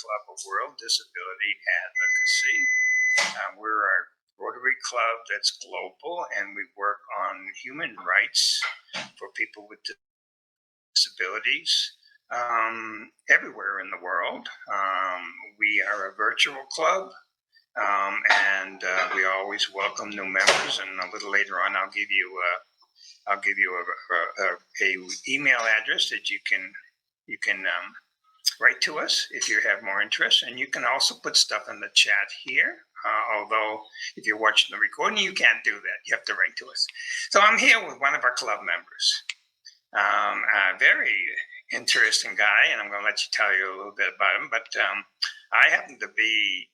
Club of World Disability Advocacy. We're a Rotary Club that's global, and we work on human rights for people with disabilities everywhere in the world. We are a virtual club, and we always welcome new members. And a little later on, I'll give you a email address that you can write to us if you have more interest. And you can also put stuff in the chat here. Although if you're watching the recording, you can't do that. You have to write to us. So I'm here with one of our club members, a very interesting guy, and I'm going to let you tell you a little bit about him. But I happen to be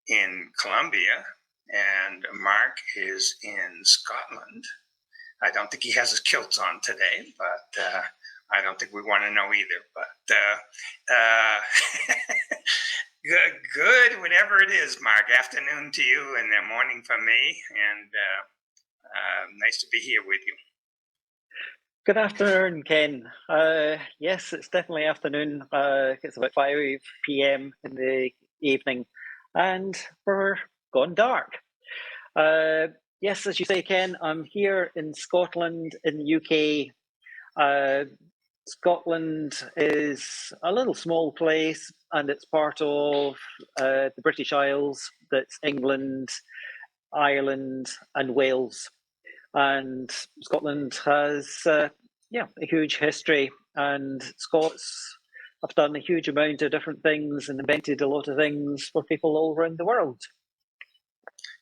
in Colombia, and Mark is in Scotland. I don't think he has his kilts on today, but I don't think we want to know either. But good, whatever it is, Mark. Afternoon to you and morning for me, and nice to be here with you. Good afternoon, Ken. Yes, it's definitely afternoon. It's about 5 p.m. in the evening, and we're gone dark. Yes, as you say, Ken, I'm here in Scotland, in the UK. Scotland is a little small place, and it's part of the British Isles. That's England, Ireland, and Wales. And Scotland has a huge history, and Scots have done a huge amount of different things and invented a lot of things for people all around the world.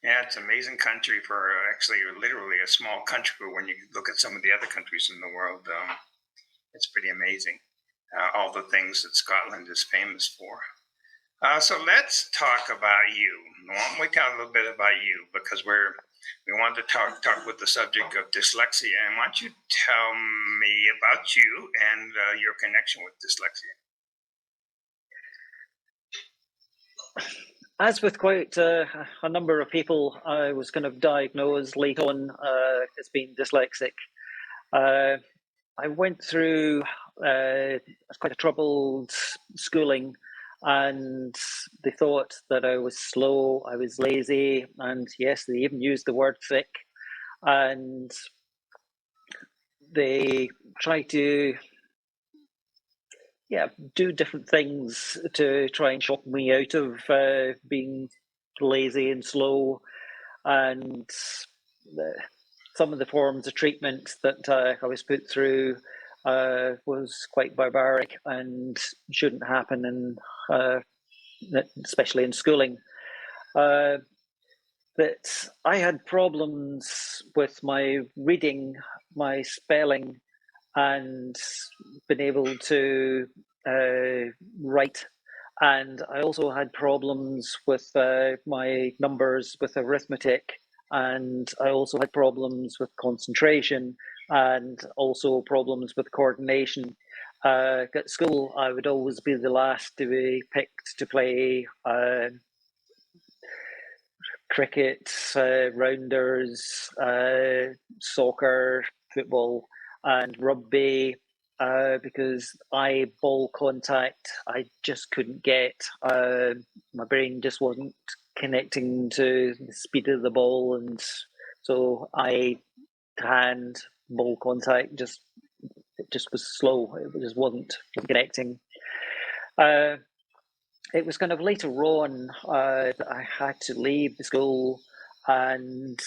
Yeah, it's an amazing country for actually literally a small country. When you look at some of the other countries in the world, it's pretty amazing, all the things that Scotland is famous for. So let's talk about you. Why don't we tell a little bit about you? Because we want to talk with the subject of dyslexia. And why don't you tell me about you and your connection with dyslexia? As with quite a number of people, I was kind of diagnosed late on as being dyslexic. I went through quite a troubled schooling, and they thought that I was slow, I was lazy, and yes, they even used the word thick. And they tried to do different things to try and shock me out of being lazy and slow. And some of the forms of treatment that I was put through was quite barbaric and shouldn't happen, especially in schooling. But I had problems with my reading, my spelling, and been able to write. And I also had problems with my numbers, with arithmetic, and I also had problems with concentration, and also problems with coordination. At school, I would always be the last to be picked to play cricket, rounders, soccer, football, and rugby, because ball contact, I just couldn't get. My brain just wasn't connecting to the speed of the ball, and so hand ball contact it just was slow. It just wasn't connecting. It was kind of later on that I had to leave the school, and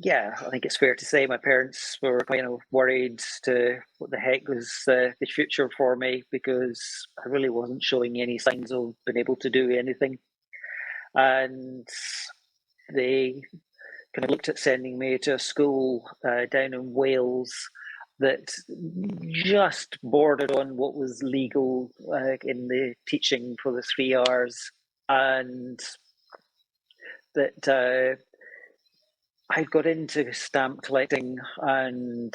I think it's fair to say my parents were kind of worried to what the heck was the future for me, because I really wasn't showing any signs of being able to do anything. And they kind of looked at sending me to a school down in Wales that just bordered on what was legal in the teaching for the 3 hours, and that I got into stamp collecting and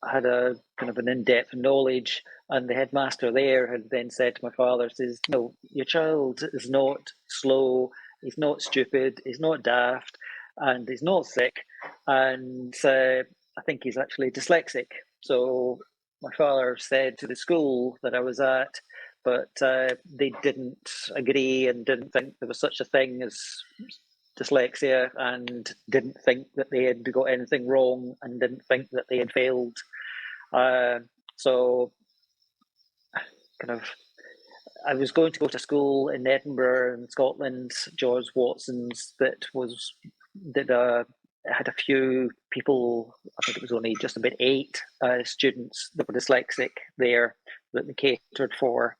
had a kind of an in-depth knowledge, and the headmaster there had then said to my father, says, "No, your child is not slow, he's not stupid, he's not daft, and he's not sick, and I think he's actually dyslexic." So my father said to the school that I was at but they didn't agree and didn't think there was such a thing as dyslexia, and didn't think that they had got anything wrong, and didn't think that they had failed. So kind of, I was going to go to school in Edinburgh in Scotland, George Watson's, that had a few people. I think it was only just about 8 students that were dyslexic there that they catered for.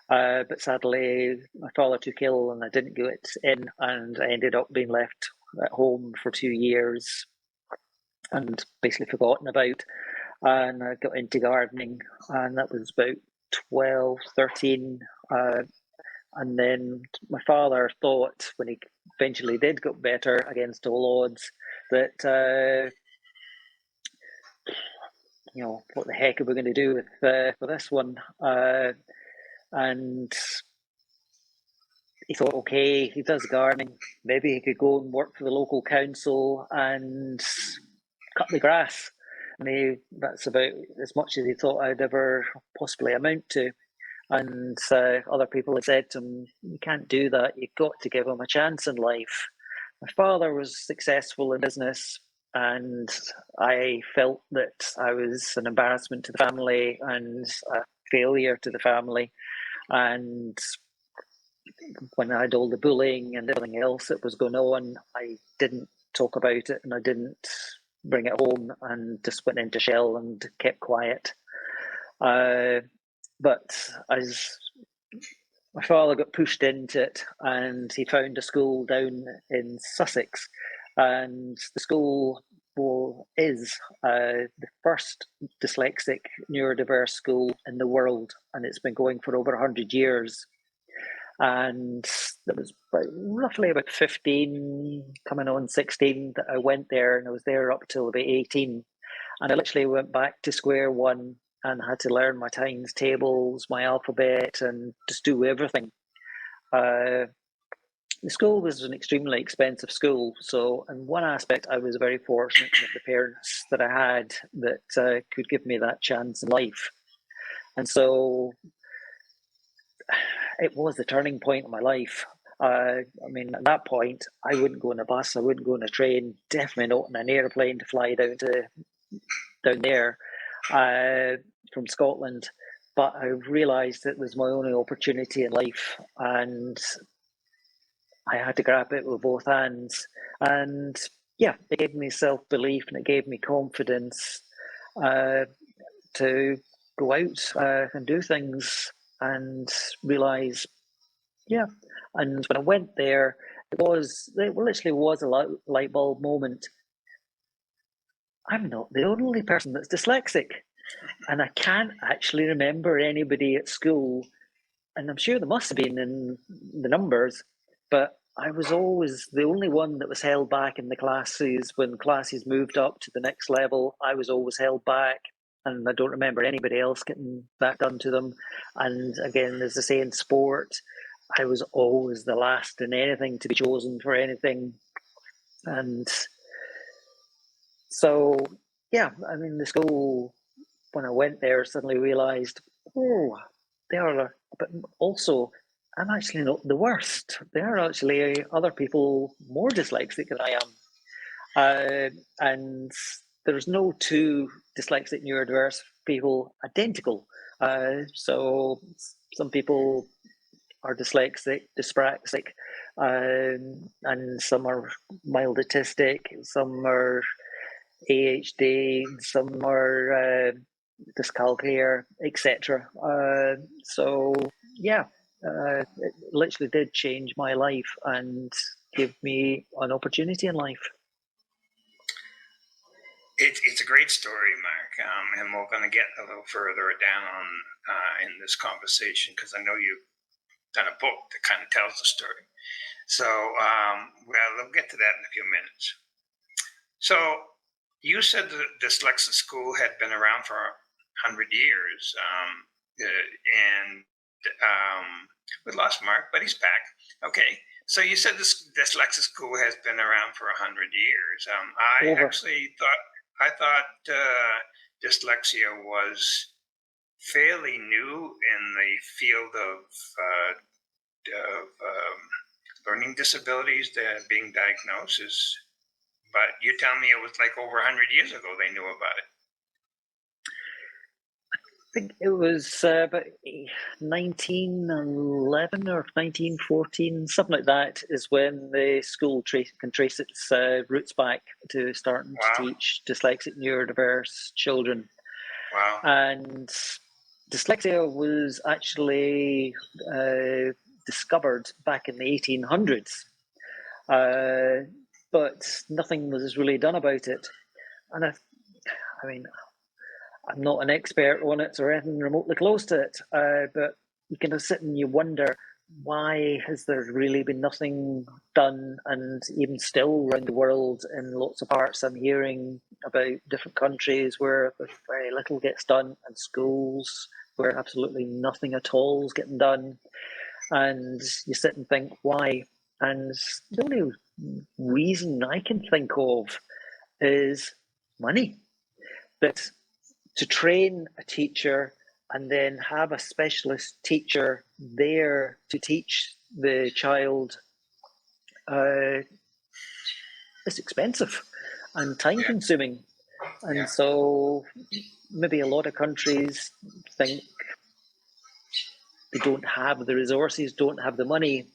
But sadly, my father took ill and I didn't get in, and I ended up being left at home for 2 years and basically forgotten about. And I got into gardening, and that was about 12, 13. And then my father thought, when he eventually did get better against all odds, that what the heck are we going to do with this one? And he thought, okay, he does gardening, maybe he could go and work for the local council and cut the grass. And that's about as much as he thought I'd ever possibly amount to. And other people had said to him, you can't do that, you've got to give him a chance in life. My father was successful in business, and I felt that I was an embarrassment to the family and a failure to the family. And when I had all the bullying and everything else that was going on, I didn't talk about it, and I didn't bring it home, and just went into shell and kept quiet. But as my father got pushed into it, and he found a school down in Sussex, and the school is the first dyslexic neurodiverse school in the world, and it's been going for over 100 years. And there was roughly about 15, coming on 16, that I went there, and I was there up till about 18. And I literally went back to square one and had to learn my times tables, my alphabet, and just do everything. The school was an extremely expensive school, so in one aspect I was very fortunate with the parents that I had that could give me that chance in life. And so it was the turning point in my life. I mean, at that point, I wouldn't go on a bus, I wouldn't go on a train, definitely not on an airplane to fly down there from Scotland. But I realised it was my only opportunity in life, and I had to grab it with both hands. And yeah, it gave me self-belief, and it gave me confidence to go out and do things, and realise, yeah. And when I went there, it literally was a light bulb moment. I'm not the only person that's dyslexic, and I can't actually remember anybody at school, and I'm sure there must have been in the numbers, but I was always the only one that was held back in the classes. When classes moved up to the next level, I was always held back, and I don't remember anybody else getting that done to them. And again, as I say, in sport, I was always the last in anything to be chosen for anything. And so, yeah, I mean, the school, when I went there, suddenly realised, oh, they are, but also, I'm actually not the worst. There are actually other people more dyslexic than I am. And there's no two dyslexic neurodiverse people identical. So some people are dyspraxic, and some are mild autistic, some are AHD, some are dyscalculia, etc. So yeah, it literally did change my life and give me an opportunity in life. It's a great story, Mark, and we're going to get a little further down on in this conversation, because I know you've done a book that kind of tells the story. So we'll get to that in a few minutes. So you said the dyslexic school had been around for 100 years, and we lost Mark, but he's back. Okay, so you said this dyslexic school has been around for 100 years. I thought dyslexia was fairly new in the field of learning disabilities that are being diagnosed. But you tell me it was like over 100 years ago they knew about it. I think it was about 1911 or 1914, something like that, is when the school can trace its roots back to starting Wow. to teach dyslexic neurodiverse children. Wow. And dyslexia was actually discovered back in the 1800s, but nothing was really done about it. And I mean, I'm not an expert on it or anything remotely close to it, but you kind of sit and you wonder, why has there really been nothing done? And even still around the world, in lots of parts, I'm hearing about different countries where very little gets done, and schools where absolutely nothing at all is getting done. And you sit and think, why? And the only reason I can think of is money. That to train a teacher and then have a specialist teacher there to teach the child is expensive and time consuming. And so maybe a lot of countries think they don't have the resources, don't have the money.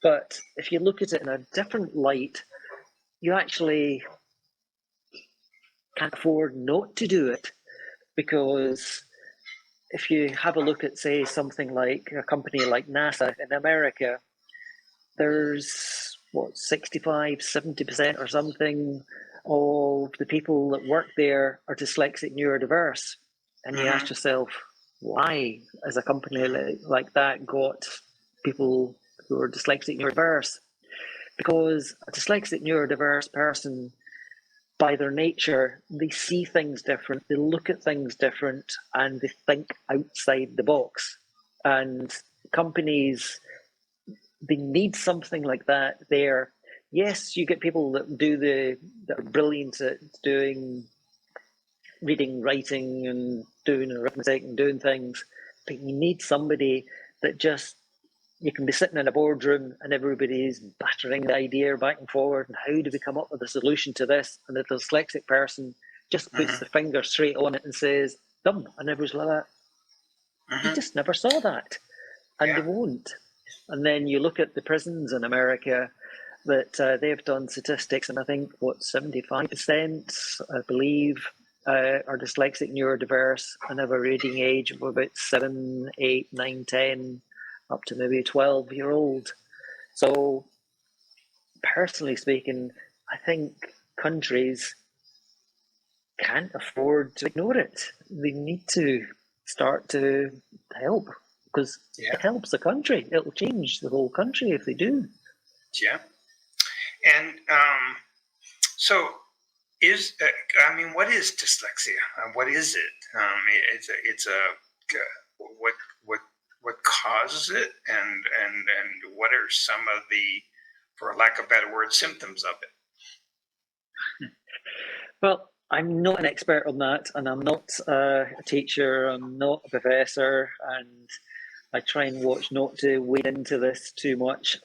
But if you look at it in a different light, you actually can't afford not to do it. Because if you have a look at, say, something like a company like NASA in America, there's 65, 70% or something of the people that work there are dyslexic neurodiverse. And you ask yourself, why has a company like that got people who are dyslexic neurodiverse? Because a dyslexic neurodiverse person, by their nature, they see things different, they look at things different, and they think outside the box. And companies, they need something like that there. Yes, you get people that that are brilliant at doing reading, writing, and doing arithmetic and doing things, but you need somebody that just, you can be sitting in a boardroom and everybody's battering the idea back and forward, and how do we come up with a solution to this? And the dyslexic person just puts the finger straight on it and says, "Dumb," and everybody's like that. You just never saw that, and they won't. And then you look at the prisons in America that they've done statistics, and I think 75%, I believe, are dyslexic neurodiverse and have a reading age of about 7, 8, 9, 10, up to maybe a 12-year-old. So, personally speaking, I think countries can't afford to ignore it. They need to start to help, because it helps the country. It'll change the whole country if they do. Yeah. And so what is dyslexia? What is it? It's what causes it, and what are some of the, for lack of a better word, symptoms of it? Well, I'm not an expert on that, and I'm not a teacher, I'm not a professor, and I try and watch not to wade into this too much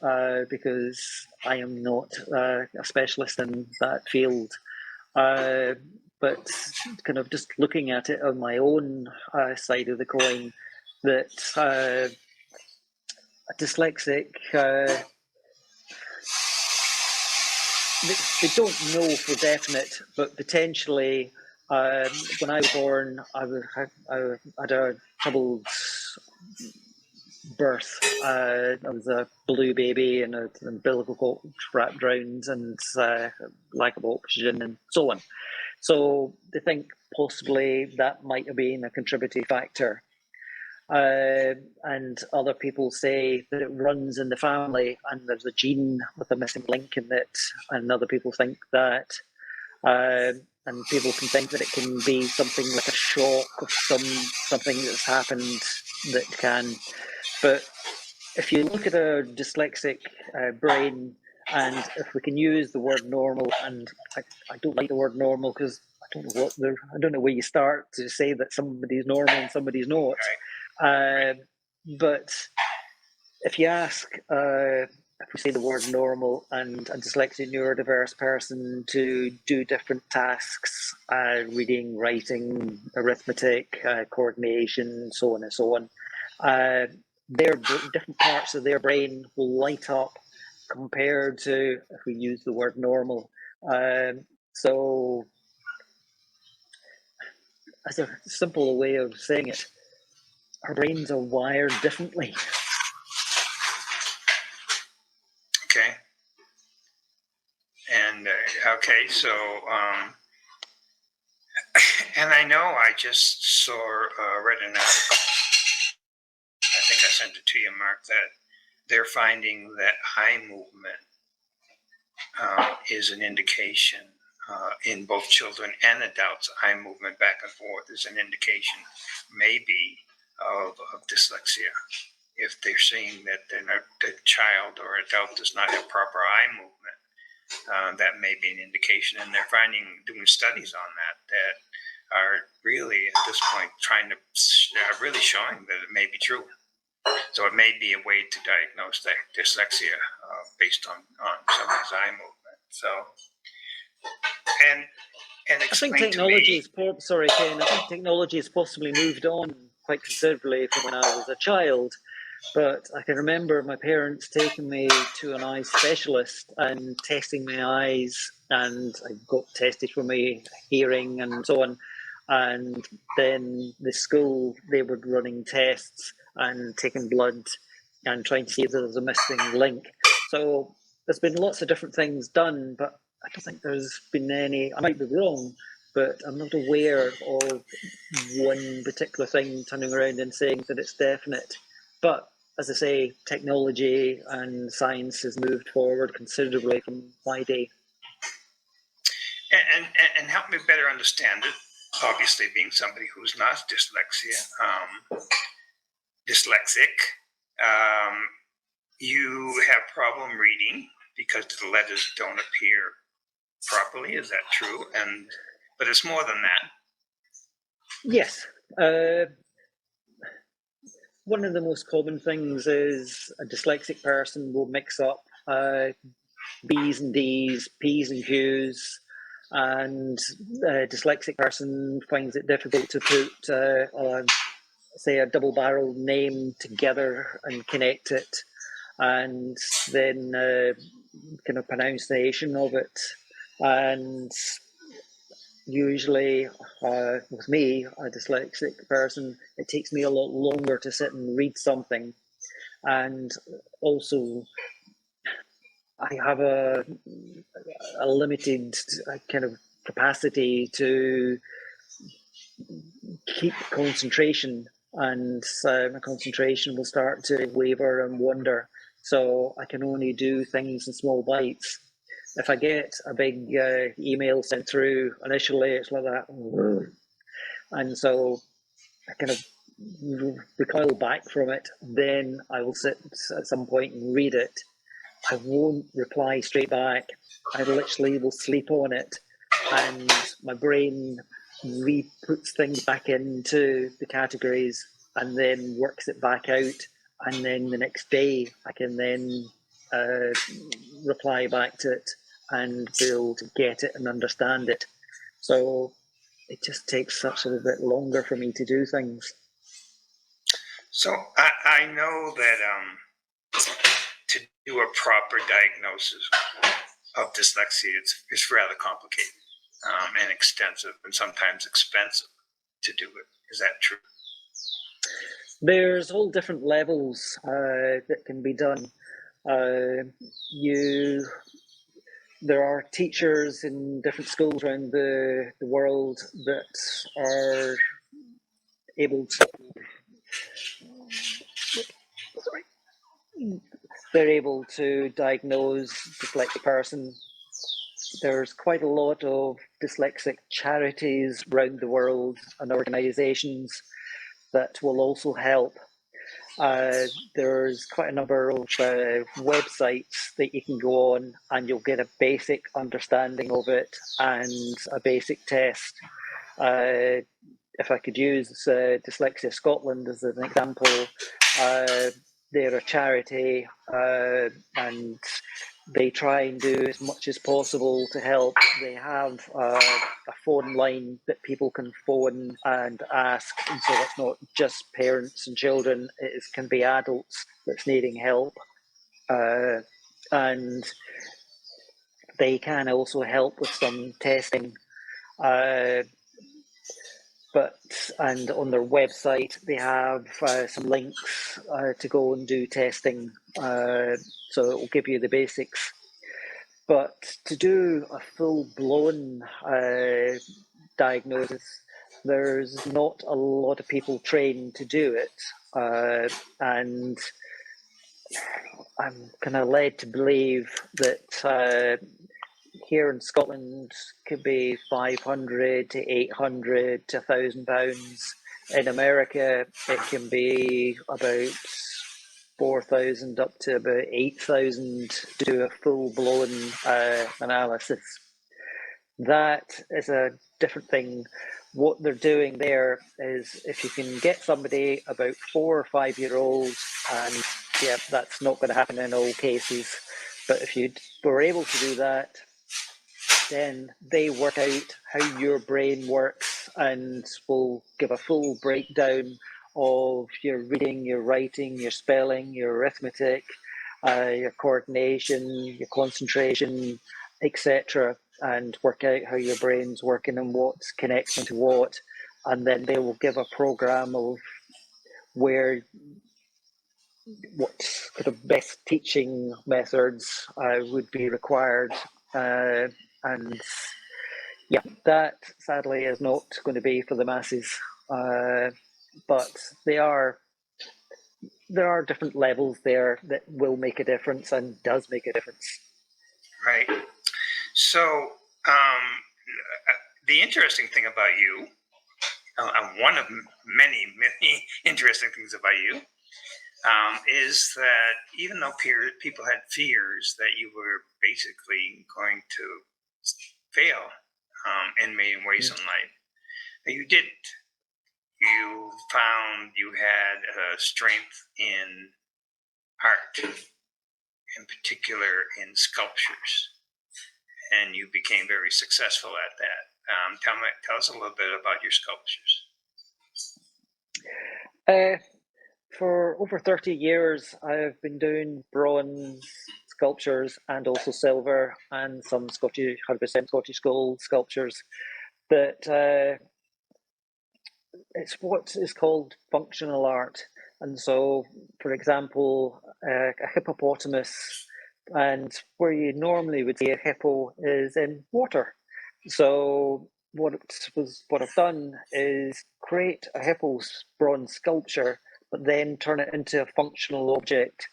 because I am not a specialist in that field. But kind of just looking at it on my own side of the coin, that a dyslexic, they don't know for definite, but potentially when I was born, I had a troubled birth. I was a blue baby and an umbilical cord wrapped around, and lack of oxygen and so on. So they think possibly that might have been a contributing factor. And other people say that it runs in the family and there's a gene with a missing link in it, and other people think that. And people can think that it can be something like a shock of something that's happened that can. But if you look at a dyslexic brain, and if we can use the word normal, and I don't like the word normal because I don't know where you start to say that somebody's normal and somebody's not. But if you ask, if we say the word normal and a dyslexic neurodiverse person to do different tasks, reading, writing, arithmetic, coordination, so on and so on, different parts of their brain will light up compared to if we use the word normal. So as a simple way of saying it, our brains are wired differently. Okay. And okay, so and I know I just read an article. I think I sent it to you, Mark, that they're finding that eye movement is an indication in both children and adults. Eye movement back and forth is an indication, maybe, of dyslexia. If they're seeing that the child or adult does not have proper eye movement, that may be an indication. And they're doing studies on that are really at this point really showing that it may be true. So it may be a way to diagnose dyslexia based on somebody's eye movement. So, and explain I think technology sorry, Ken. I think technology has possibly moved on quite considerably from when I was a child. But I can remember my parents taking me to an eye specialist and testing my eyes, and I got tested for my hearing and so on. And then the school, they were running tests and taking blood and trying to see if there was a missing link. So there's been lots of different things done, but I don't think there's been any, I might be wrong, but I'm not aware of one particular thing turning around and saying that it's definite. But as I say, technology and science has moved forward considerably from my day. And help me better understand it. Obviously, being somebody who's not dyslexic, you have problem reading because the letters don't appear properly. Is that true? But it's more than that. Yes. One of the most common things is a dyslexic person will mix up B's and D's, P's and Q's, and a dyslexic person finds it difficult to put, say, a double-barreled name together and connect it, and then kind of pronunciation of it. And usually, with me, a dyslexic person, it takes me a lot longer to sit and read something. And also, I have a limited kind of capacity to keep concentration, and my concentration will start to waver and wander. So I can only do things in small bites. If I get a big email sent through, initially it's like that, and so I kind of recoil back from it. Then I will sit at some point and read it. I won't reply straight back. I literally will sleep on it, and my brain re-puts things back into the categories and then works it back out. And then the next day, I can then reply back to it and be able to get it and understand it. So it just takes such a little bit longer for me to do things. So I know that to do a proper diagnosis of dyslexia, it's rather complicated and extensive and sometimes expensive to do it. Is that true? There's all different levels that can be done. There are teachers in different schools around the world that are able to they're able to diagnose dyslexic person. There's quite a lot of dyslexic charities around the world and organizations that will also help. There's quite a number of websites that you can go on, and you'll get a basic understanding of it and a basic test. If I could use Dyslexia Scotland as an example, they're a charity, and they try and do as much as possible to help. They have a phone line that people can phone and ask, and so it's not just parents and children, can be adults that's needing help. And they can also help with some testing. And on their website, they have some links to go and do testing. So it will give you the basics. But to do a full-blown diagnosis, there's not a lot of people trained to do it. And I'm kind of led to believe that here in Scotland could be 500 to 800 to £1,000. In America, it can be about 4,000 up to about 8,000 to do a full-blown analysis. That is a different thing. What they're doing there is, if you can get somebody about 4 or 5 year olds, and yeah, that's not going to happen in all cases, but if you were able to do that, then they work out how your brain works and will give a full breakdown of your reading, your writing, your spelling, your arithmetic, your coordination, your concentration, etc., and work out how your brain's working and what's connecting to what. And then they will give a program of what sort of best teaching methods would be required. And yeah, that sadly is not going to be for the masses. But there are different levels there that will make a difference and does make a difference. Right. So the interesting thing about you, one of many, many interesting things about you, is that even though people had fears that you were basically going to fail in many ways in life, you didn't. You found you had a strength in art, in particular in sculptures, and you became very successful at that. Tell us a little bit about your sculptures. For over 30 years, I've been doing bronze sculptures and also silver and some 100% Scottish gold sculptures. That it's what is called functional art. And so, for example, a hippopotamus, and where you normally would see a hippo is in water. So what I've done is create a hippo's bronze sculpture, but then turn it into a functional object.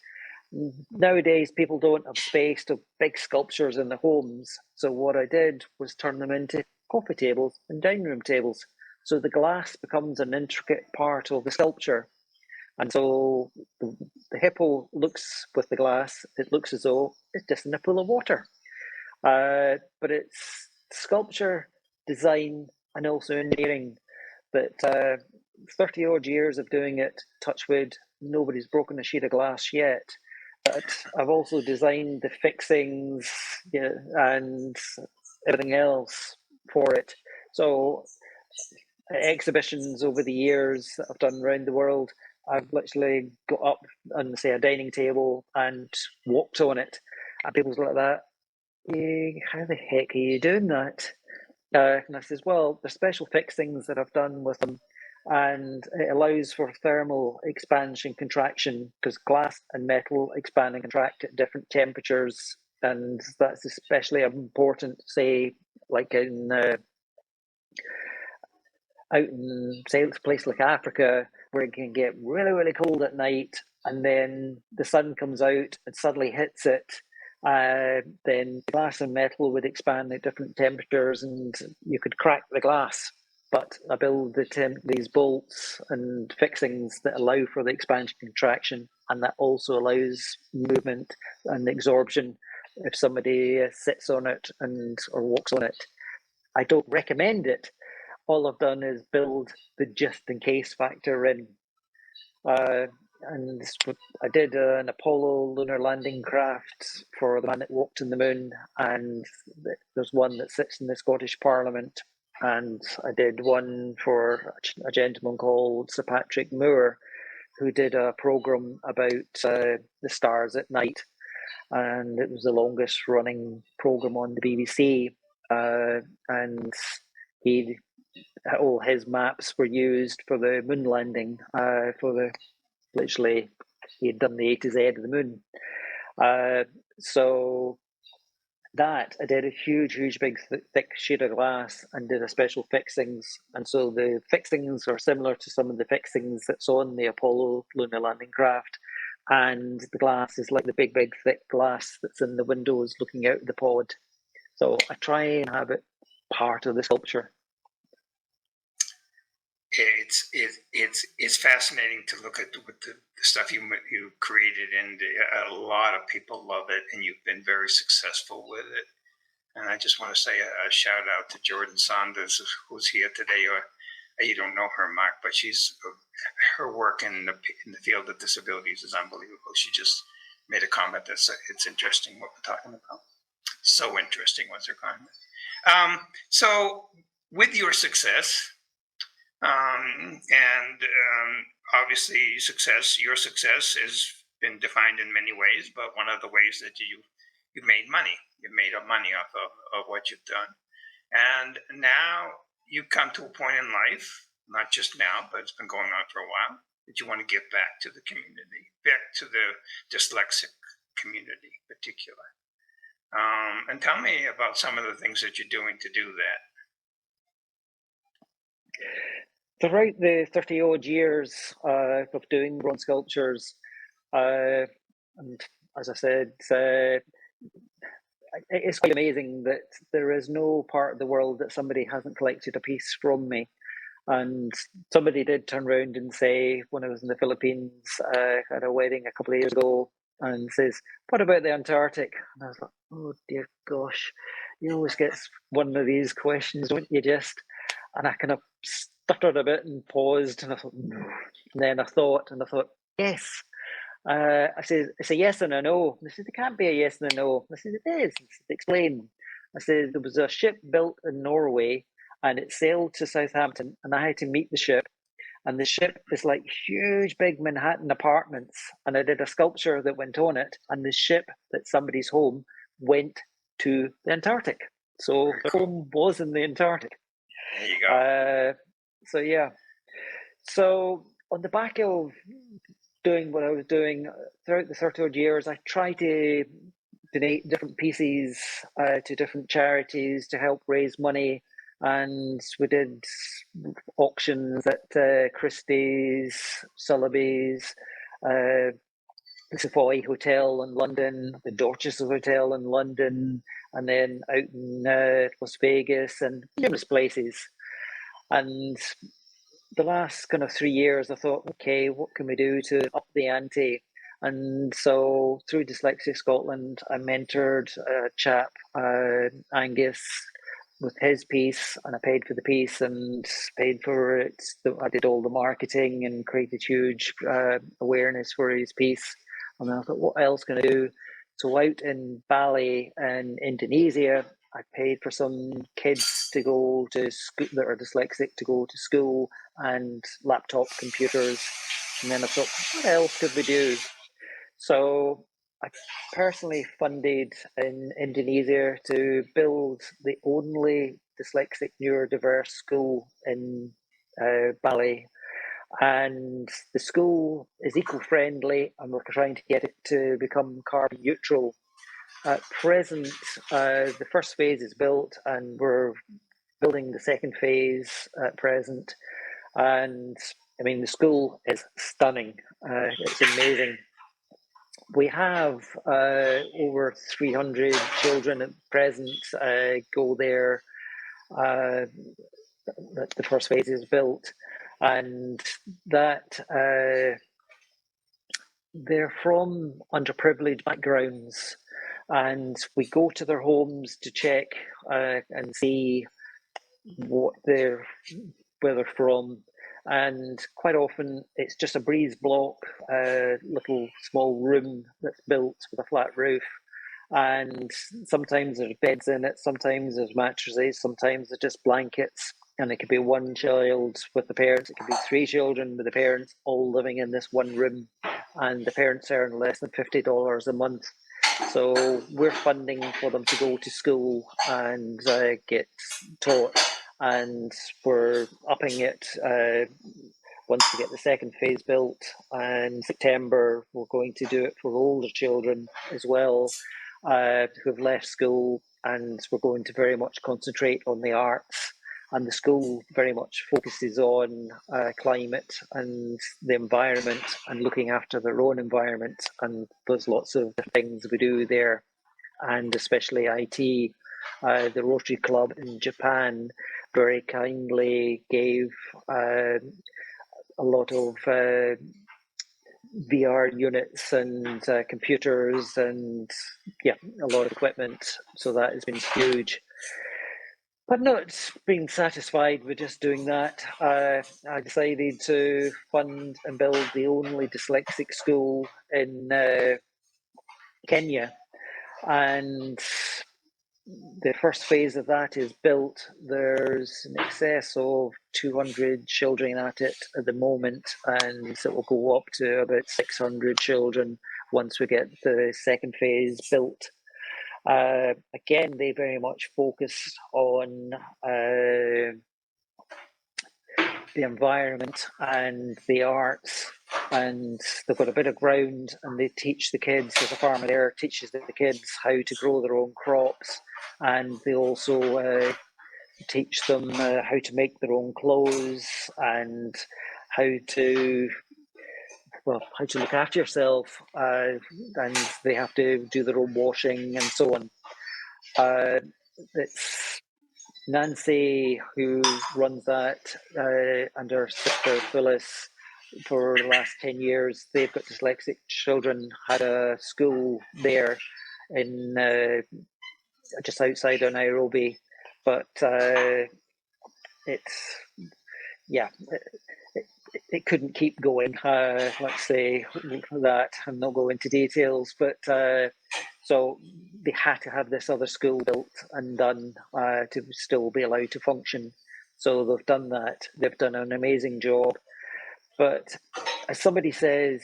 Nowadays, people don't have space to big sculptures in their homes. So what I did was turn them into coffee tables and dining room tables. So the glass becomes an intricate part of the sculpture. And so the hippo looks with the glass, it looks as though it's just in a pool of water. But it's sculpture, design, and also engineering. But 30 odd years of doing it, touch wood, nobody's broken a sheet of glass yet. But I've also designed the fixings, and everything else for it. So exhibitions over the years that I've done around the world, I've literally got up on, say, a dining table and walked on it. And people's like that, how the heck are you doing that? And I says, well, there's special fixings that I've done with them, and it allows for thermal expansion contraction, because glass and metal expand and contract at different temperatures, and that's especially important, say, like out in, say, a place like Africa, where it can get really, really cold at night, and then the sun comes out and suddenly hits it. Then glass and metal would expand at different temperatures, and you could crack the glass. but I build these bolts and fixings that allow for the expansion contraction, and that also allows movement and absorption if somebody sits on it or walks on it. I don't recommend it. All I've done is build the just in case factor in. And I did an Apollo lunar landing craft for the man that walked on the moon, and there's one that sits in the Scottish Parliament. And I did one for a gentleman called Sir Patrick Moore, who did a program about the stars at night, and it was the longest running program on the BBC. And all his maps were used for the moon landing. Literally, he had done the A to Z of the moon. So that I did a huge, big, thick sheet of glass and did a special fixings. And so the fixings are similar to some of the fixings that's on the Apollo lunar landing craft. And the glass is like the big, thick glass that's in the windows looking out of the pod. So I try and have it part of the sculpture. It's fascinating to look at the stuff you created, and a lot of people love it, and you've been very successful with it. And I just want to say a shout out to Jordan Saunders, who's here today. You don't know her, Mark, but her work in the field of disabilities is unbelievable. She just made a comment that it's interesting what we're talking about. So interesting was her comment. So with your success. Obviously, your success has been defined in many ways, but one of the ways that you made money. You made money off of what you've done. And now you've come to a point in life, not just now, but it's been going on for a while, that you want to give back to the community, back to the dyslexic community in particular. And tell me about some of the things that you're doing to do that. Throughout the 30 odd years of doing bronze sculptures, and as I said, it's quite amazing that there is no part of the world that somebody hasn't collected a piece from me. And somebody did turn around and say, when I was in the Philippines at a wedding a couple of years ago, and says, "What about the Antarctic?" And I was like, "Oh dear gosh, you always get one of these questions, don't you? Just." And I kind of stuttered a bit and paused, and I thought, no. And then I thought, yes. I said, it's a yes and a no. And I said, it can't be a yes and a no. I said, it is. I said, explain. I said, there was a ship built in Norway, and it sailed to Southampton, and I had to meet the ship. And the ship is like huge, big Manhattan apartments. And I did a sculpture that went on it, and the ship that somebody's home went to the Antarctic. So the home was in the Antarctic. There you go. So yeah. So on the back of doing what I was doing throughout the 30 odd years, I tried to donate different pieces to different charities to help raise money. And we did auctions at Christie's, Sotheby's, the Savoy Hotel in London, the Dorchester Hotel in London, and then out in Las Vegas and numerous places. And the last kind of 3 years, I thought, okay, what can we do to up the ante? And so through Dyslexia Scotland, I mentored a chap, Angus, with his piece, and I paid for the piece and paid for it. I did all the marketing and created huge awareness for his piece. And then I thought, what else can I do? So out in Bali in Indonesia, I paid for some kids to go to school that are dyslexic to go to school and laptop computers. And then I thought, what else could we do? So I personally funded in Indonesia to build the only dyslexic neurodiverse school in Bali. And the school is eco-friendly, and we're trying to get it to become carbon neutral. At present, the first phase is built, and we're building the second phase at present. And I mean, the school is stunning. It's amazing. We have over 300 children at present go there. that the first phase is built, and that they're from underprivileged backgrounds, and we go to their homes to check and see what they're where they're from. And quite often it's just a breeze block, little small room that's built with a flat roof. And sometimes there's beds in it, sometimes there's mattresses, sometimes there's just blankets. And it could be one child with the parents, it could be three children with the parents all living in this one room. And the parents earn less than $50 a month. So we're funding for them to go to school and get taught, and we're upping it once we get the second phase built. And in September, we're going to do it for older children as well, who have left school, and we're going to very much concentrate on the arts. And the school very much focuses on climate and the environment and looking after their own environment. And there's lots of things we do there, and especially IT. The Rotary Club in Japan very kindly gave a lot of VR units and computers and a lot of equipment. So that has been huge. But not being satisfied with just doing that, I decided to fund and build the only dyslexic school in Kenya. And the first phase of that is built. There's in excess of 200 children at it at the moment, and it will go up to about 600 children once we get the second phase built. Again, they very much focus on the environment and the arts, and they've got a bit of ground, and they teach the kids. There's a farmer there teaches the kids how to grow their own crops, and they also teach them how to make their own clothes and how to look after yourself, and they have to do their own washing and so on. It's Nancy who runs that, and her sister Phyllis. For the last 10 years, they've got dyslexic children, had a school there in just outside of Nairobi. But it's, yeah, it couldn't keep going. Let's say that. I'm not going into details, but so they had to have this other school built and done to still be allowed to function. So they've done that. They've done an amazing job. But as somebody says,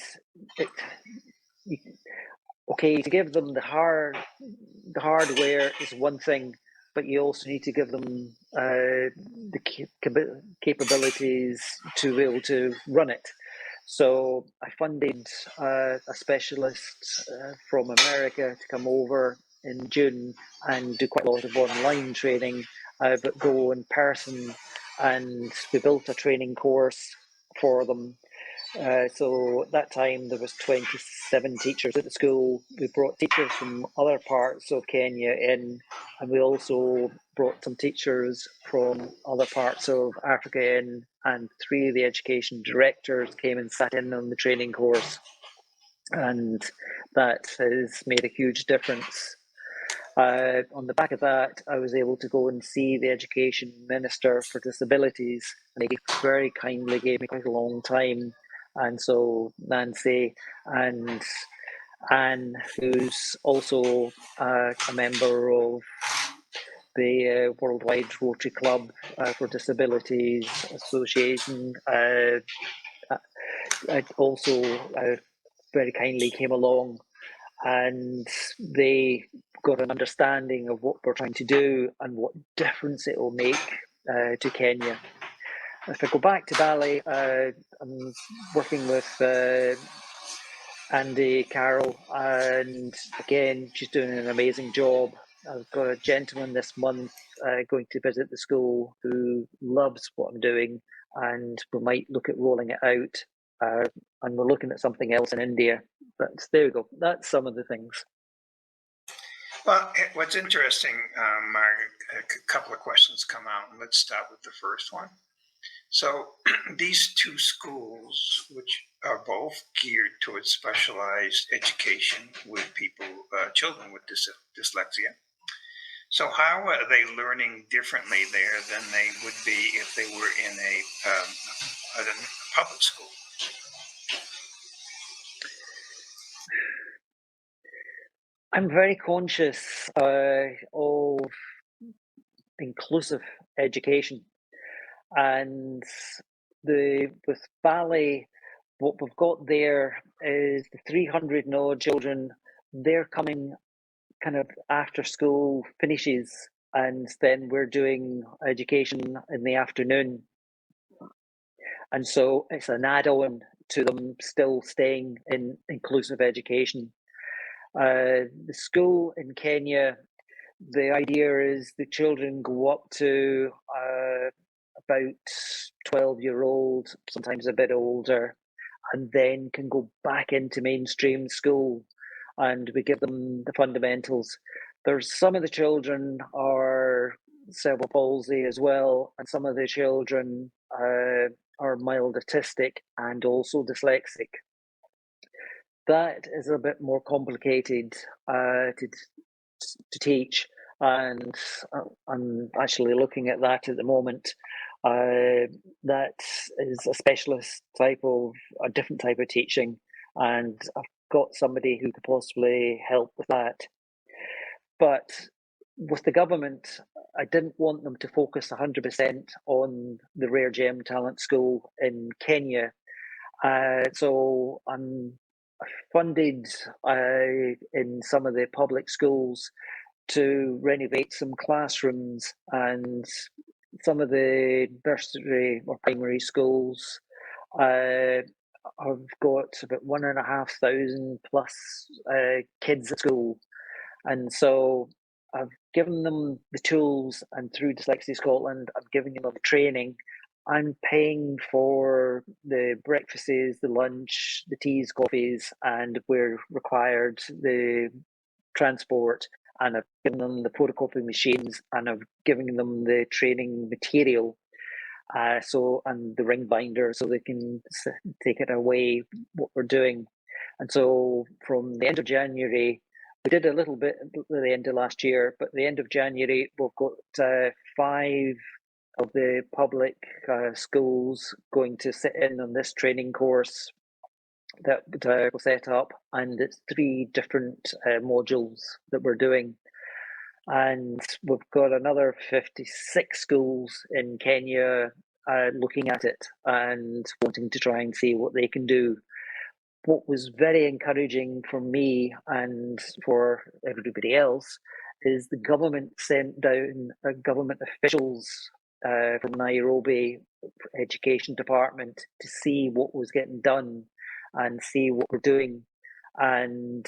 okay, to give them the hardware is one thing, but you also need to give them the capabilities to be able to run it. So I funded a specialist from America to come over in June and do quite a lot of online training, but go in person. And we built a training course for them. So at that time there was 27 teachers at the school. We brought teachers from other parts of Kenya in, and we also brought some teachers from other parts of Africa in, and 3 of the education directors came and sat in on the training course, and that has made a huge difference. On the back of that, I was able to go and see the Education Minister for Disabilities, and he very kindly gave me quite a long time. And so Nancy and Anne, who's also a member of the Worldwide Rotary Club for Disabilities Association, also very kindly came along, and they got an understanding of what we're trying to do and what difference it will make to Kenya. If I go back to Bali, I'm working with Andy Carroll, and again, she's doing an amazing job. I've got a gentleman this month going to visit the school who loves what I'm doing, and we might look at rolling it out. And we're looking at something else in India. But there we go. That's some of the things. Well, what's interesting, Mark, a couple of questions come out, and let's start with the first one. So, these two schools, which are both geared towards specialized education with children with dyslexia. So, how are they learning differently there than they would be if they were in a public school? I'm very conscious of inclusive education, and with ballet, what we've got there is the 300 and odd children. They're coming kind of after school finishes, and then we're doing education in the afternoon, and so it's an add-on to them still staying in inclusive education. The school in Kenya, the idea is the children go up to about 12-year-old, sometimes a bit older, and then can go back into mainstream school, and we give them the fundamentals. There's some of the children are cerebral palsy as well, and some of the children are mild autistic and also dyslexic. That is a bit more complicated to teach, and I'm actually looking at that at the moment. That is a specialist type of a different type of teaching, and I've got somebody who could possibly help with that. But with the government, I didn't want them to focus 100% on the Rare Gem Talent School in Kenya. So I'm funded in some of the public schools to renovate some classrooms, and some of the nursery or primary schools have got about 1,500 plus kids at school, and so I've given them the tools, and through Dyslexia Scotland, I'm giving them the training. I'm paying for the breakfasts, the lunch, the teas, coffees, and we're required the transport, and I've given them the photocopy machines, and I've given them the training material, and the ring binder, so they can take it away what we're doing. And so from the end of January, we did a little bit at the end of last year, but at the end of January, we've got 5 of the public schools going to sit in on this training course that we'll set up, and it's 3 different modules that we're doing. And we've got another 56 schools in Kenya looking at it and wanting to try and see what they can do. What was very encouraging for me and for everybody else is the government sent down government officials from Nairobi Education Department to see what was getting done and see what we're doing. And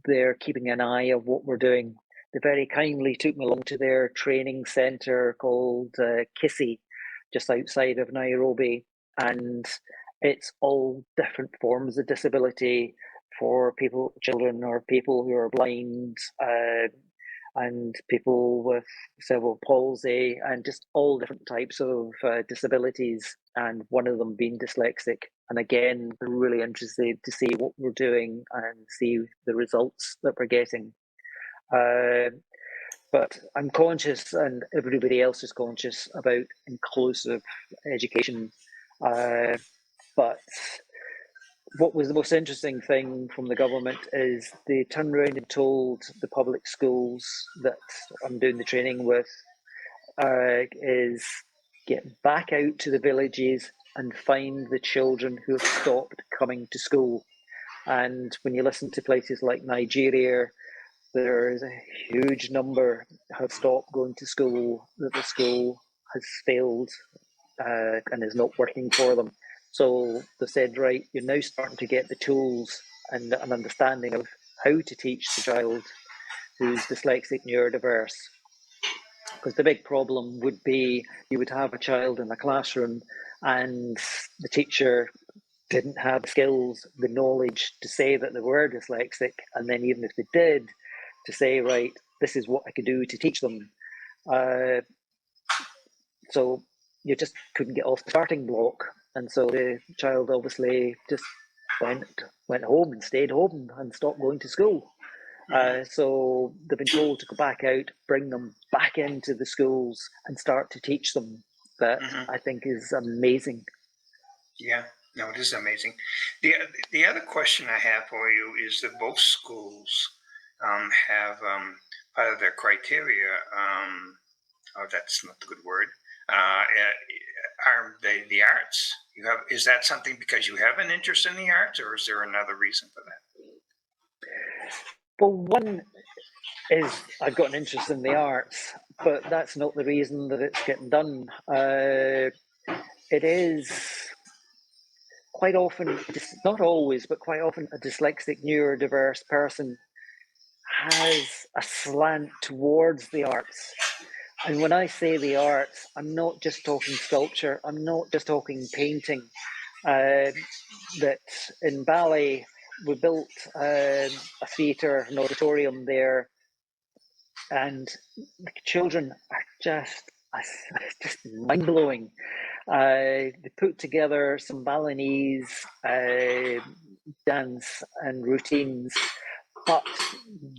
they're keeping an eye of what we're doing. They very kindly took me along to their training centre called Kisi, just outside of Nairobi. And it's all different forms of disability for children or people who are blind, and people with cerebral palsy, and just all different types of disabilities, and one of them being dyslexic. And again, we're really interested to see what we're doing and see the results that we're getting. But I'm conscious, and everybody else is conscious, about inclusive education. But what was the most interesting thing from the government is they turned around and told the public schools that I'm doing the training with is get back out to the villages and find the children who have stopped coming to school. And when you listen to places like Nigeria, there is a huge number have stopped going to school, that the school has failed and is not working for them. So they said, right, you're now starting to get the tools and an understanding of how to teach the child who's dyslexic neurodiverse. Because the big problem would be you would have a child in a classroom and the teacher didn't have the skills, the knowledge to say that they were dyslexic, and then even if they did, to say, right, this is what I could do to teach them. So you just couldn't get off the starting block. And so the child obviously just went home and stayed home and stopped going to school. So they've been told to go back out, bring them back into the schools and start to teach them. That I think is amazing. Yeah, no, it is amazing. The other question I have for you is that both schools have part of their criteria. Oh, that's not the good word. Are the arts? Is that something because you have an interest in the arts, or is there another reason for that? Well, one is I've got an interest in the arts, but that's not the reason that it's getting done. It is quite often, not always, but quite often, a dyslexic neurodiverse person has a slant towards the arts. And when I say the arts, I'm not just talking sculpture, I'm not just talking painting. That in Bali, we built a theatre, an auditorium there, and the children are just mind blowing. They put together some Balinese dance and routines, but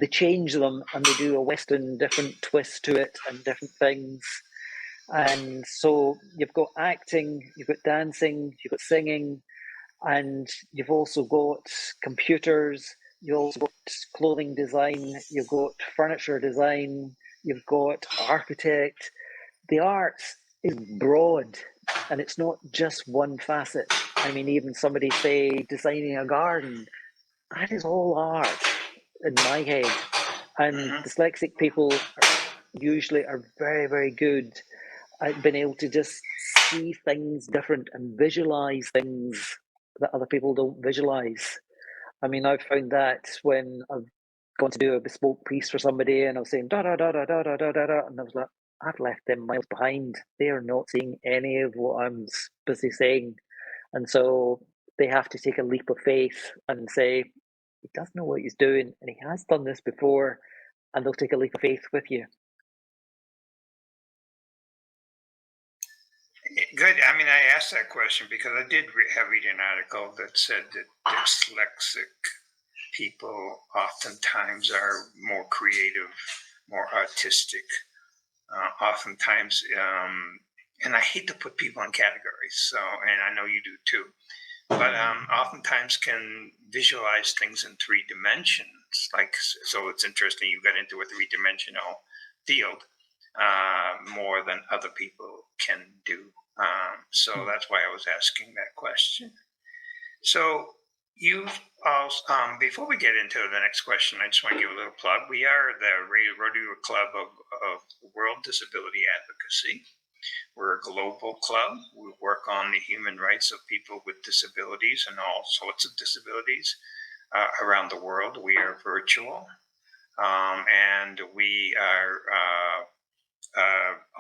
they change them and they do a Western different twist to it and different things. And so you've got acting, you've got dancing, you've got singing, and you've also got computers, you've also got clothing design, you've got furniture design, you've got architect. The arts is broad, and it's not just one facet. I mean, even somebody say designing a garden, that is all art in my head. And dyslexic people usually are very, very good at being able to just see things different and visualize things that other people don't visualize. I mean, I've found that when I've gone to do a bespoke piece for somebody and I was saying da da da da da da da da, and I was like, I've left them miles behind. They are not seeing any of what I'm busy saying. And so they have to take a leap of faith and say, he does know what he's doing and he has done this before, and they'll take a leap of faith with you. Good. I mean, I asked that question because I did read an article that said that dyslexic people oftentimes are more creative, more artistic, oftentimes, and I hate to put people in categories, so, and I know you do too, but oftentimes can visualize things in 3 dimensions. Like, so it's interesting you got into a 3-dimensional field more than other people can do. So that's why I was asking that question. So you've also, before we get into the next question, I just want to give a little plug. We are the Rotary Club of World Disability Advocacy. We're a global club. We work on the human rights of people with disabilities and all sorts of disabilities around the world. We are virtual, and we are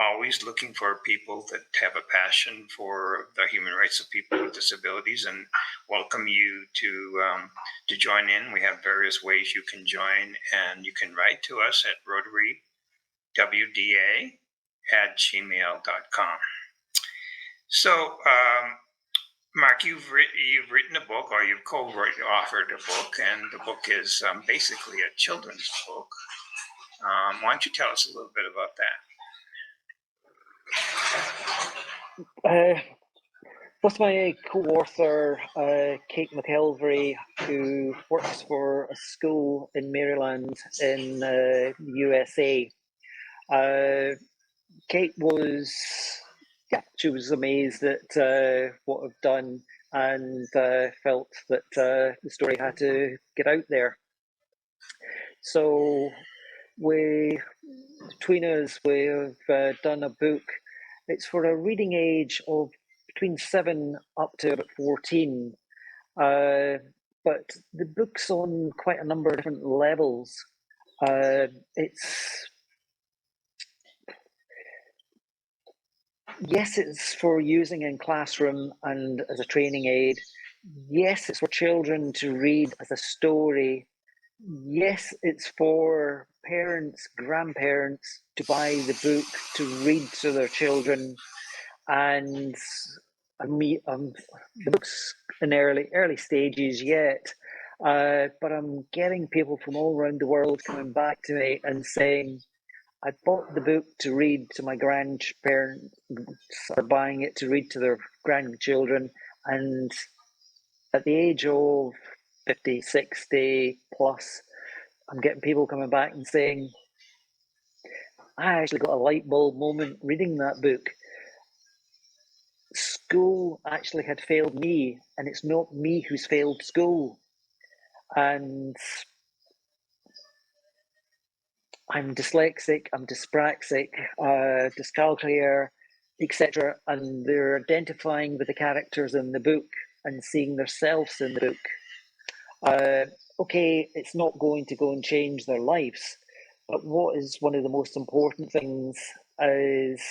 always looking for people that have a passion for the human rights of people with disabilities, and welcome you to join in. We have various ways you can join, and you can write to us at rotarywda@gmail.com. So, Mark, you've written a book, or you've co-authored a book, and the book is basically a children's book. Why don't you tell us a little bit about that? With my co-author, Kate McElvery, who works for a school in Maryland in the USA. Kate was, she was amazed at what I've done and felt that the story had to get out there. So between us, we've done a book. It's for a reading age of between 7 up to about 14. But the book's on quite a number of different levels. Yes, it's for using in classroom and as a training aid. Yes, it's for children to read as a story. Yes, it's for parents, grandparents to buy the book to read to their children, and the book's in early stages yet, but I'm getting people from all around the world coming back to me and saying, I bought the book to read to my grandparents, or buying it to read to their grandchildren, and at the age of 50, 60 plus, I'm getting people coming back and saying, I actually got a light bulb moment reading that book. School actually had failed me, and it's not me who's failed school. And I'm dyslexic, I'm dyspraxic, dyscalculia, etc. And they're identifying with the characters in the book and seeing themselves in the book. Okay, it's not going to go and change their lives, but what is one of the most important things is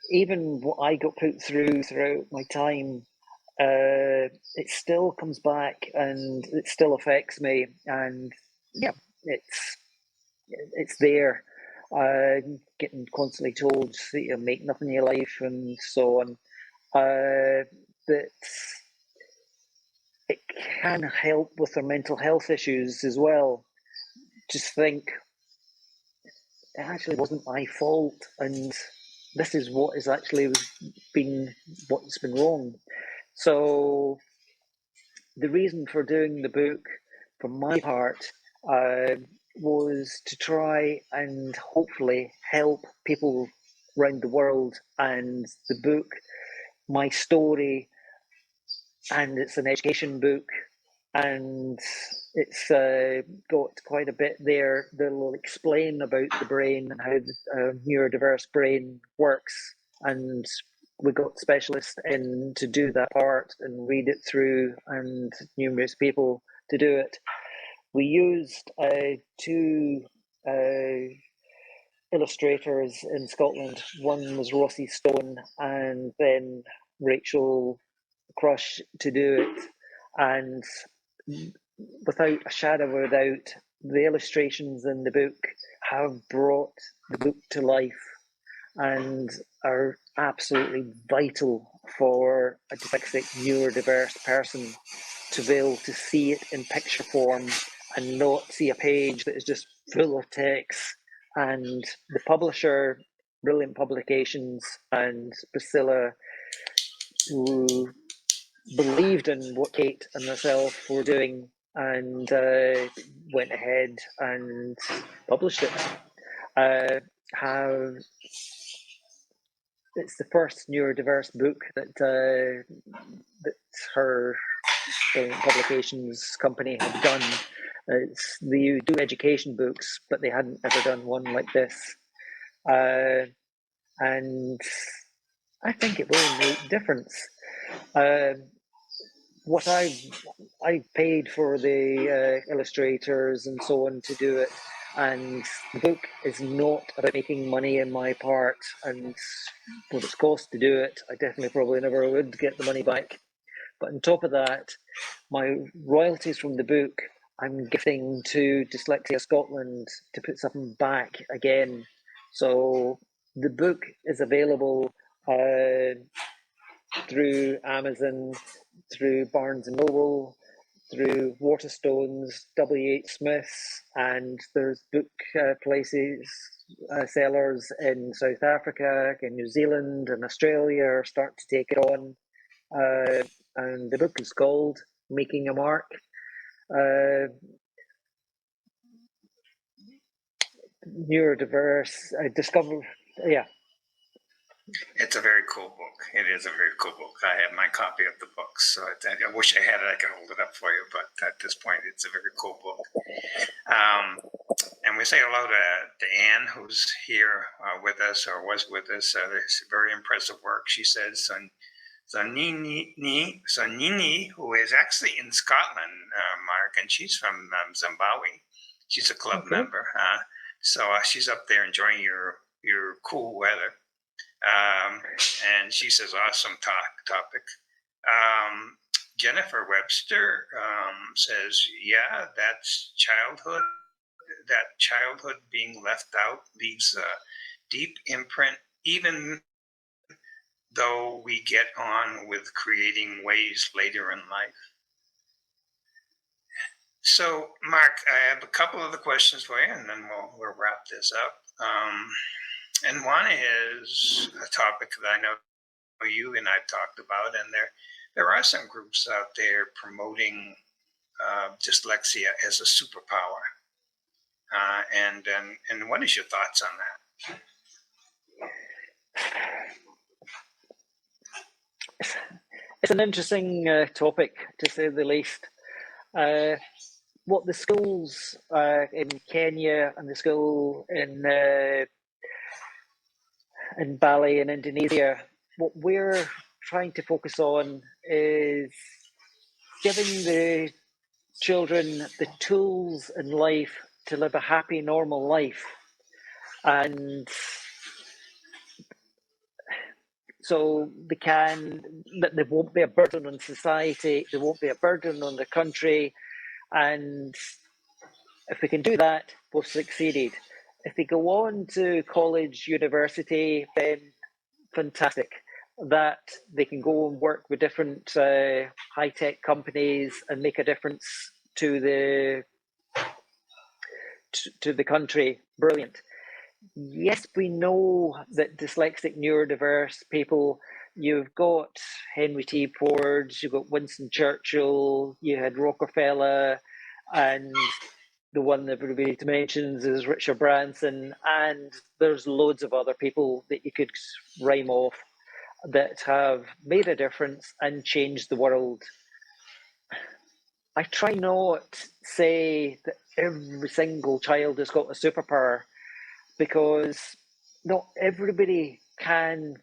even what I got put through throughout my time, it still comes back and it still affects me. And yeah, it's there. Getting constantly told that you make nothing of your life and so on. That it can help with their mental health issues as well. Just think, it actually wasn't my fault, and this is what has actually what's been wrong. So the reason for doing the book, for my part, was to try and hopefully help people around the world. And the book, my story, and it's an education book, and it's got quite a bit there that will explain about the brain and how the neurodiverse brain works. And we got specialists in to do that part and read it through, and numerous people to do it. We used two illustrators in Scotland. One was Rossi Stone, and then Rachel Crush to do it. And without a shadow of a doubt, the illustrations in the book have brought the book to life and are absolutely vital for a dyslexic, neurodiverse person to be able to see it in picture form and not see a page that is just full of text. And the publisher, Brilliant Publications, and Priscilla, who believed in what Kate and myself were doing, and went ahead and published it. Have It's the first neurodiverse book that her publications company have done. They do education books, but they hadn't ever done one like this, and I think it will make a difference. What I paid for the illustrators and so on to do it, and the book is not about making money in my part, and what it's cost to do it, I definitely probably never would get the money back. But on top of that, my royalties from the book, I'm gifting to Dyslexia Scotland to put something back again. So the book is available through Amazon, through Barnes and Noble, through Waterstones, W.H. Smith's, and there's book places, sellers in South Africa, in New Zealand, and Australia are starting to take it on. And the book is called Making a Mark. Neurodiverse, yeah. It's a very cool book. It is a very cool book. I have my copy of the book, so I wish I had it. I could hold it up for you, but at this point, it's a very cool book. And we say hello to Anne, who's here with us or was with us. It's very impressive work, she says. So Nini, who is actually in Scotland, Mark, and she's from Zimbabwe. She's a club member. So she's up there enjoying your cool weather. And she says, awesome topic. Jennifer Webster says, yeah, that's childhood. that childhood being left out leaves a deep imprint, even though we get on with creating ways later in life. So, Mark, I have a couple of the questions for you, and then we'll wrap this up. And one is a topic that I know you and I've talked about, and there are some groups out there promoting dyslexia as a superpower. And what is your thoughts on that? It's an interesting topic, to say the least. What the schools in Kenya and the school in Bali in Indonesia, what we're trying to focus on is giving the children the tools in life to live a happy, normal life. And so that they won't be a burden on society, they won't be a burden on the country. And if we can do that, we've succeeded. If they go on to college, university, then fantastic. That they can go and work with different high-tech companies and make a difference to the country. Brilliant. Yes, we know that dyslexic neurodiverse people, you've got Henry T. Ford, you've got Winston Churchill, you had Rockefeller, and the one that everybody mentions is Richard Branson, and there's loads of other people that you could rhyme off that have made a difference and changed the world. I try not to say that every single child has got a superpower, because not everybody can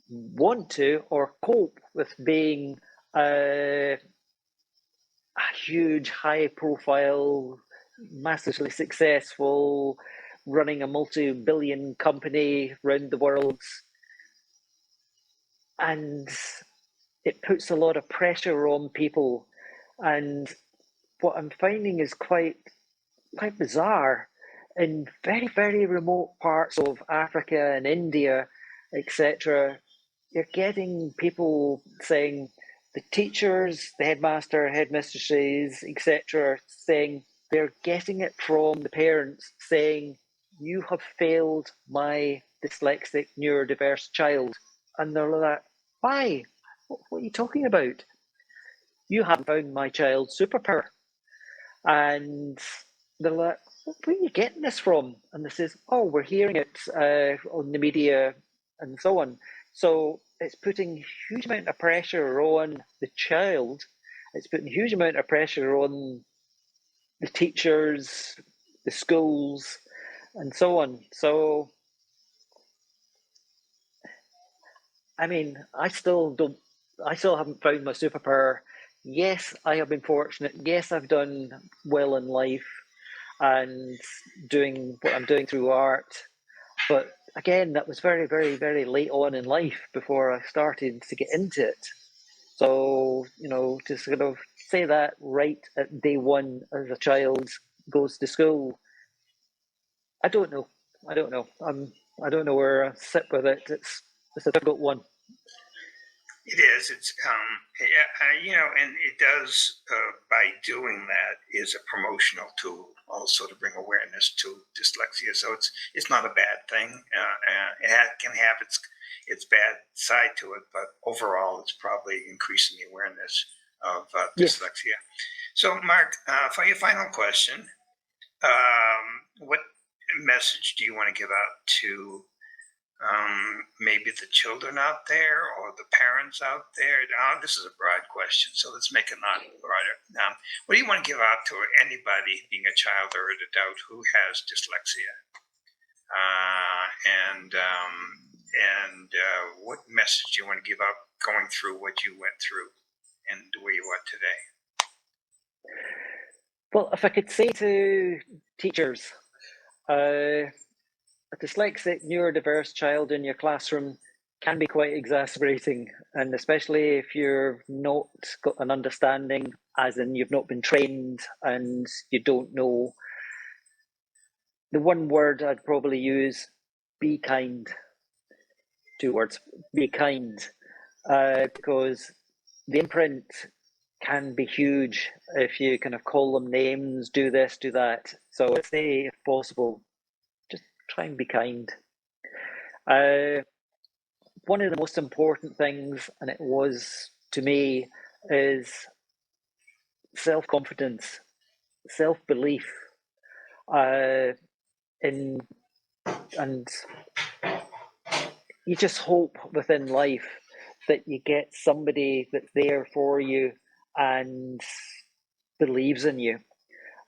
want to or cope with being a huge, high-profile, massively successful, running a multi-billion company around the world. And it puts a lot of pressure on people. And what I'm finding is quite bizarre. In very, very remote parts of Africa and India, etc., you're getting people saying, the teachers, the headmaster, headmistresses, etc., saying they're getting it from the parents, saying, you have failed my dyslexic neurodiverse child. And they're like, why? What are you talking about? You haven't found my child's superpower. And they're like, where are you getting this from? And they says, oh, we're hearing it on the media and so on. So it's putting a huge amount of pressure on the child. It's putting a huge amount of pressure on the teachers, the schools, and so on. So, I mean, I still haven't found my superpower. Yes, I have been fortunate. Yes, I've done well in life and doing what I'm doing through art. But again, that was very, very, very late on in life before I started to get into it. So, to sort of say that right at day one as a child goes to school, I don't know. I don't know. I don't know where I sit with it. It's a difficult one. It is. It's and it does by doing that is a promotional tool also to bring awareness to dyslexia. So it's not a bad thing. Can have its bad side to it, but overall, it's probably increasing the awareness of dyslexia. Yes. So, Mark, for your final question, what message do you want to give out to maybe the children out there or the parents out there? This is a broad question, so let's make it not broader. What do you want to give out to anybody, being a child or an adult, who has dyslexia? What message do you want to give out going through what you went through and where you are today? Well, if I could say to teachers, a dyslexic, neurodiverse child in your classroom can be quite exasperating, and especially if you've not got an understanding, as in you've not been trained and you don't know the one word I'd probably use, be kind. 2 words, be kind, because the imprint can be huge if you kind of call them names, do this, do that. So I'd say, if possible, just try and be kind. One of the most important things, and it was to me, is self-confidence, self-belief, in and you just hope within life that you get somebody that's there for you and believes in you.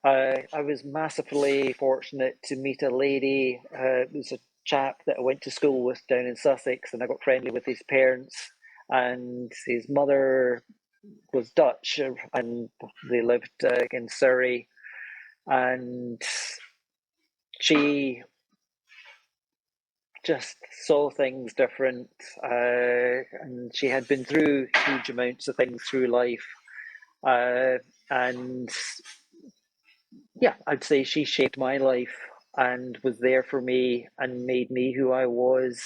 I was massively fortunate to meet a lady. It was a chap that I went to school with down in Sussex, and I got friendly with his parents. And his mother was Dutch, and they lived in Surrey. And she just saw things different, and she had been through huge amounts of things through life. And yeah, I'd say she shaped my life and was there for me and made me who I was.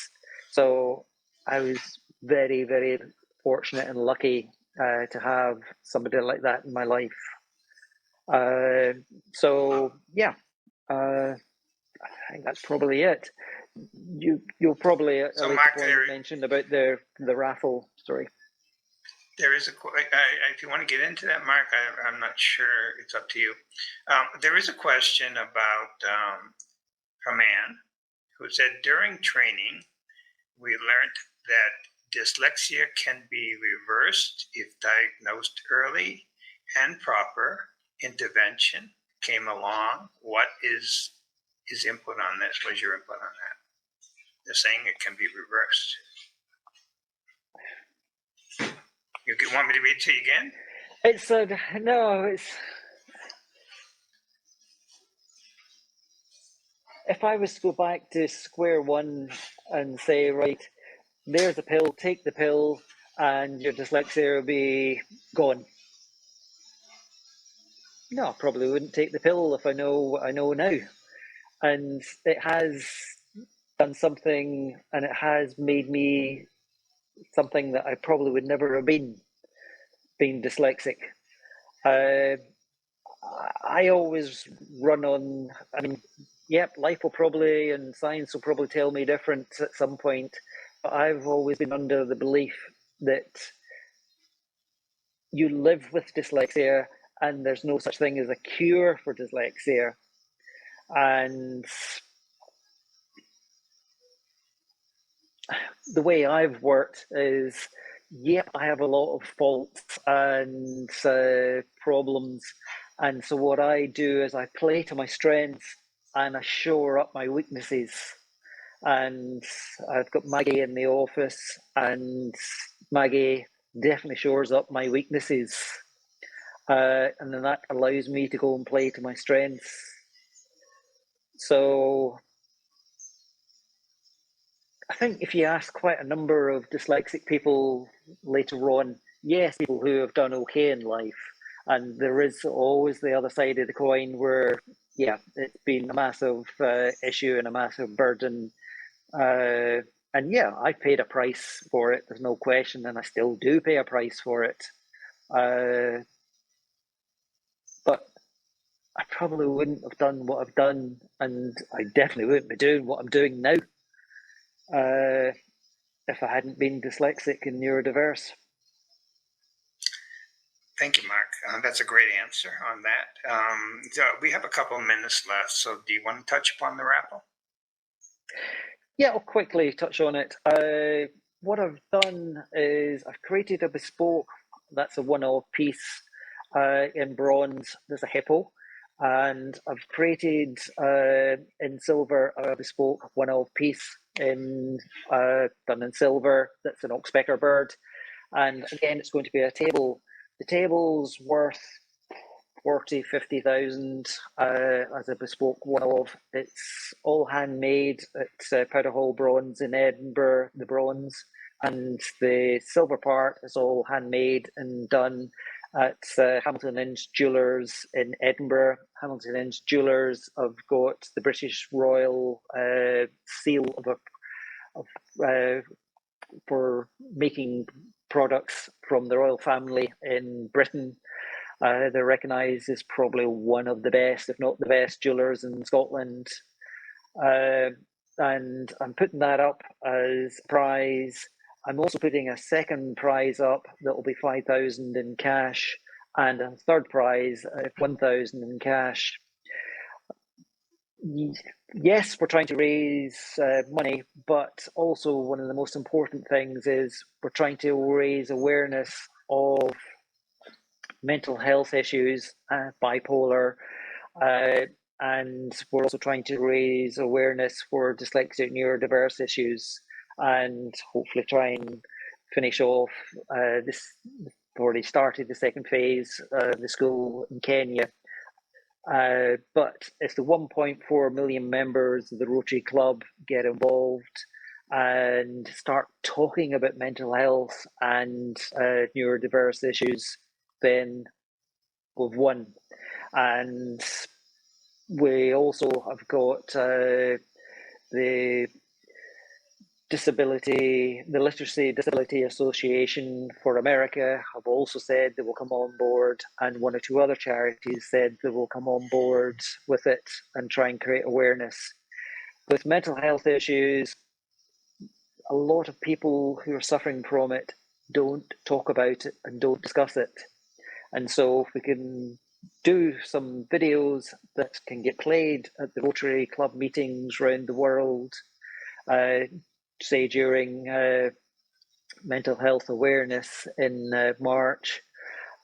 So I was very, very fortunate and lucky to have somebody like that in my life. So yeah, I think that's probably it. You'll probably at a So, later Mark, point mention about the raffle story. there is if you want to get into that, Mark, I'm not sure. It's up to you. There is a question about a man who said during training, we learned that dyslexia can be reversed if diagnosed early and proper intervention came along. What is his input on this? What is your input on that? They're saying it can be reversed. You want me to read it to you again? It's no, it's. If I was to go back to square one and say, right, there's a pill, take the pill, and your dyslexia will be gone. No, I probably wouldn't take the pill if I know what I know now. And it has done something, and it has made me something that I probably would never have been, being dyslexic. I always run on, I mean, yep, life will probably and science will probably tell me different at some point, but I've always been under the belief that you live with dyslexia and there's no such thing as a cure for dyslexia. And the way I've worked is, yep, I have a lot of faults and problems. And so what I do is I play to my strengths and I shore up my weaknesses. And I've got Maggie in the office, and Maggie definitely shores up my weaknesses. And then that allows me to go and play to my strengths. So I think if you ask quite a number of dyslexic people later on, yes, people who have done okay in life, and there is always the other side of the coin where, yeah, it's been a massive issue and a massive burden. And yeah, I paid a price for it, there's no question, and I still do pay a price for it. But I probably wouldn't have done what I've done, and I definitely wouldn't be doing what I'm doing now if I hadn't been dyslexic and neurodiverse. Thank you, Mark. That's a great answer on that. So we have a couple of minutes left. So do you want to touch upon the raffle? Yeah, I'll quickly touch on it. What I've done is I've created a bespoke, that's a one-off piece in bronze. There's a hippo. And I've created in silver a bespoke one-off piece done in silver. That's an oxpecker bird. And again, it's going to be a table. The table's worth 40, 50,000 as a bespoke one-off. It's all handmade. It's Powder Hall bronze in Edinburgh, the bronze, and the silver part is all handmade and done. at Hamilton Inns Jewellers in Edinburgh. Hamilton Inns Jewellers have got the British Royal seal for making products from the royal family in Britain. They're recognised as probably one of the best, if not the best, jewellers in Scotland. And I'm putting that up as a prize. I'm also putting a second prize up that will be 5,000 in cash, and a third prize of 1,000 in cash. Yes, we're trying to raise money, but also one of the most important things is we're trying to raise awareness of mental health issues, bipolar, and we're also trying to raise awareness for dyslexic neurodiverse issues, and hopefully try and finish off this. Already started the second phase of the school in Kenya. But if the 1.4 million members of the Rotary Club get involved and start talking about mental health and neurodiverse issues, then we've won. And we also have got the Literacy Disability Association for America have also said they will come on board, and one or two other charities said they will come on board with it and try and create awareness. With mental health issues, a lot of people who are suffering from it don't talk about it and don't discuss it. And so if we can do some videos that can get played at the Rotary Club meetings around the world, say during mental health awareness in March,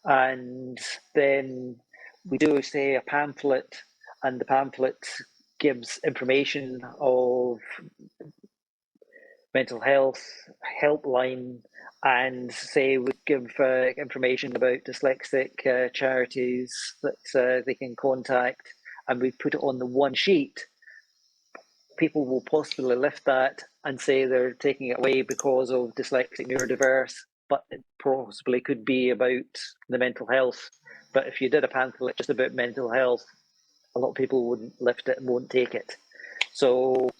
and then we do say a pamphlet, and the pamphlet gives information of mental health helpline, and say we give information about dyslexic charities that they can contact, and we put it on the one sheet. People will possibly lift that and say they're taking it away because of dyslexic neurodiverse, but it possibly could be about the mental health. But if you did a pamphlet just about mental health, a lot of people wouldn't lift it and won't take it. So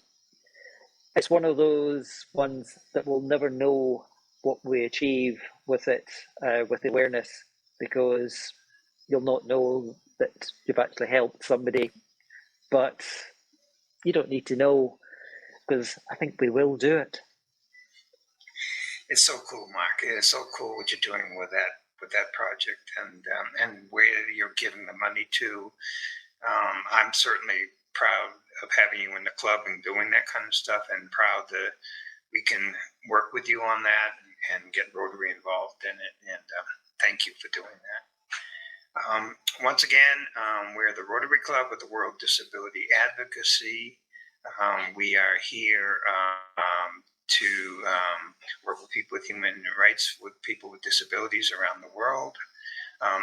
it's one of those ones that we'll never know what we achieve with it, with awareness, because you'll not know that you've actually helped somebody. But you don't need to know, because I think we will do it. It's so cool, Mark. It's so cool what you're doing with that project, and where you're giving the money to. I'm certainly proud of having you in the club and doing that kind of stuff, and proud that we can work with you on that and get Rotary involved in it. And thank you for doing that. Once again, we're the Rotary Club of the World Disability Advocacy. We are here to work with people with human rights, with people with disabilities around the world.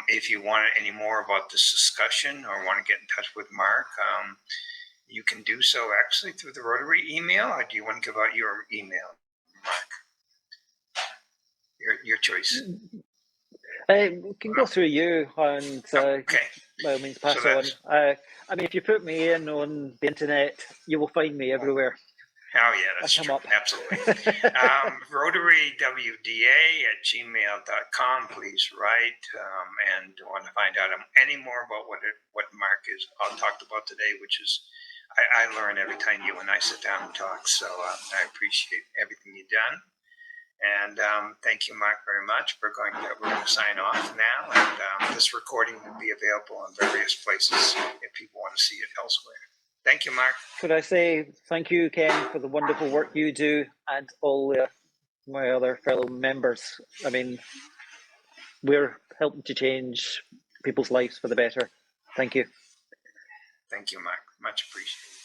If you want any more about this discussion or want to get in touch with Mark, you can do so actually through the Rotary email, or do you want to give out your email, Mark? Your choice. We can go through you, and Okay. by all means pass So on. I mean, if you put me in on the internet, you will find me everywhere. Oh yeah, that's I'll true. come up. Absolutely. RotaryWDA@gmail.com. Please write, and want to find out any more about what Mark is talked about today, which is I learn every time you and I sit down and talk. So I appreciate everything you've done. And thank you, Mark, very much. We're going to sign off now, and this recording will be available in various places if people want to see it elsewhere. Thank you, Mark. Could I say thank you, Ken, for the wonderful work you do, and all my other fellow members. I mean, we're helping to change people's lives for the better. Thank you. Thank you, Mark. Much appreciated.